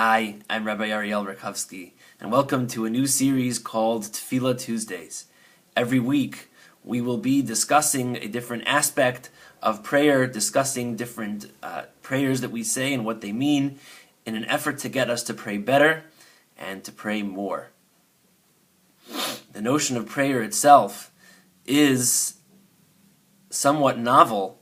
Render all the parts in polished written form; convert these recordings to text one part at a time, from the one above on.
Hi, I'm Rabbi Ariel Rackovsky, and welcome to a new series called Tefilah Tuesdays. Every week, we will be discussing a different aspect of prayer, discussing different prayers that we say and what they mean, in an effort to get us to pray better and to pray more. The notion of prayer itself is somewhat novel,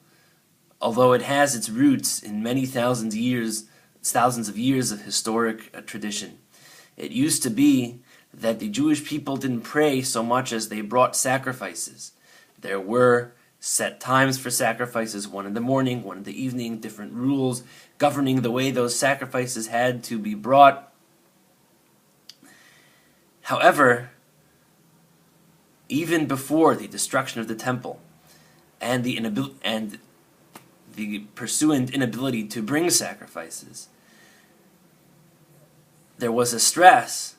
although it has its roots in many thousands of years of historic tradition. It used to be that the Jewish people didn't pray so much as they brought sacrifices. There were set times for sacrifices, one in the morning, one in the evening, different rules governing the way those sacrifices had to be brought. However, even before the destruction of the temple and the pursuant inability to bring sacrifices, there was a stress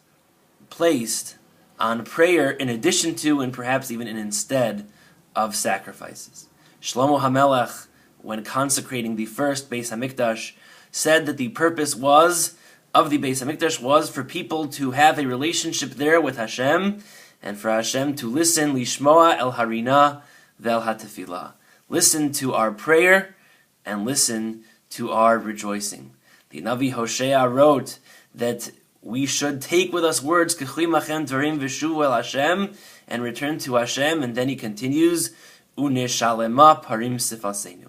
placed on prayer in addition to and perhaps even instead of sacrifices. Shlomo HaMelech, when consecrating the first Beis HaMikdash, said that the purpose of the Beis HaMikdash was for people to have a relationship there with Hashem and for Hashem to listen, lishmoa el harina vel hatefilah. Listen to our prayer and listen to our rejoicing. The Navi Hosea wrote that we should take with us words k'chlimachem dvarim v'shuvu el Hashem and return to Hashem, and then he continues uneshalema parim sifasenu.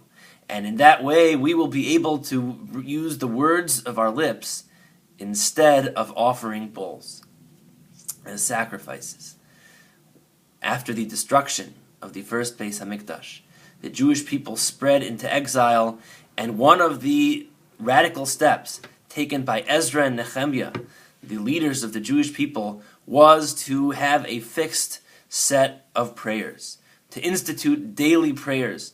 And in that way we will be able to use the words of our lips instead of offering bulls as sacrifices. After the destruction of the first Beis HaMikdash, the Jewish people spread into exile, and one of the radical steps taken by Ezra and Nehemiah, the leaders of the Jewish people, was to have a fixed set of prayers, to institute daily prayers.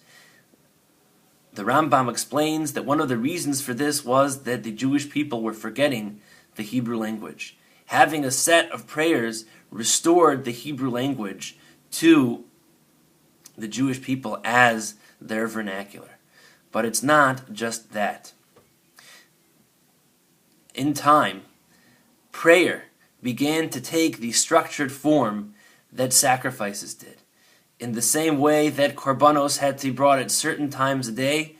The Rambam explains that one of the reasons for this was that the Jewish people were forgetting the Hebrew language. Having a set of prayers restored the Hebrew language to the Jewish people as their vernacular. But it's not just that. In time, prayer began to take the structured form that sacrifices did. In the same way that korbanos had to be brought at certain times a day,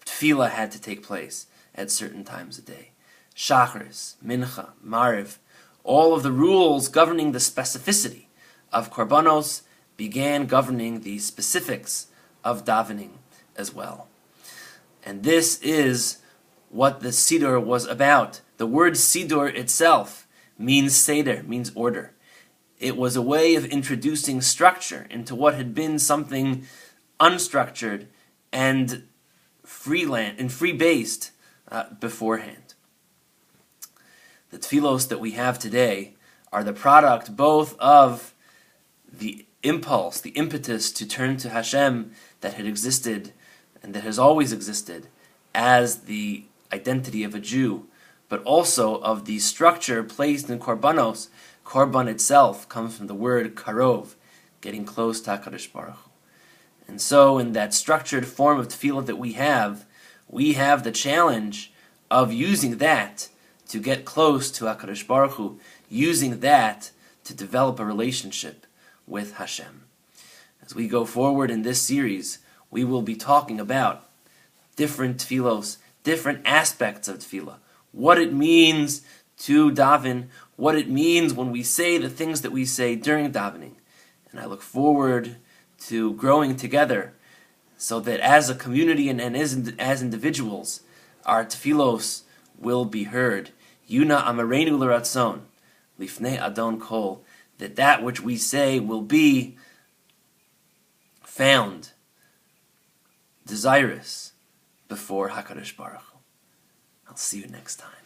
Tefilah had to take place at certain times a day. Shacharis, Mincha, Mariv, all of the rules governing the specificity of korbanos began governing the specifics of davening as well. And this is what the Siddur was about. The word Siddur itself means Seder, means order. It was a way of introducing structure into what had been something unstructured and free-based beforehand. The tefillos that we have today are the product both of the impulse, the impetus to turn to Hashem that had existed and that has always existed as the identity of a Jew, but also of the structure placed in korbanos. Korban itself comes from the word karov, getting close to HaKadosh Baruch Hu. And so in that structured form of tefillah that we have the challenge of using that to get close to HaKadosh Baruch Hu, using that to develop a relationship with Hashem. As we go forward in this series, we will be talking about different tefillos, different aspects of tefillah, what it means to daven, what it means when we say the things that we say during davening. And I look forward to growing together so that as a community and as individuals, our tefillos will be heard. Yuna amarenu l'ratzon, lifnei adon kol, that which we say will be found desirous before HaKadosh Baruch Hu. I'll see you next time.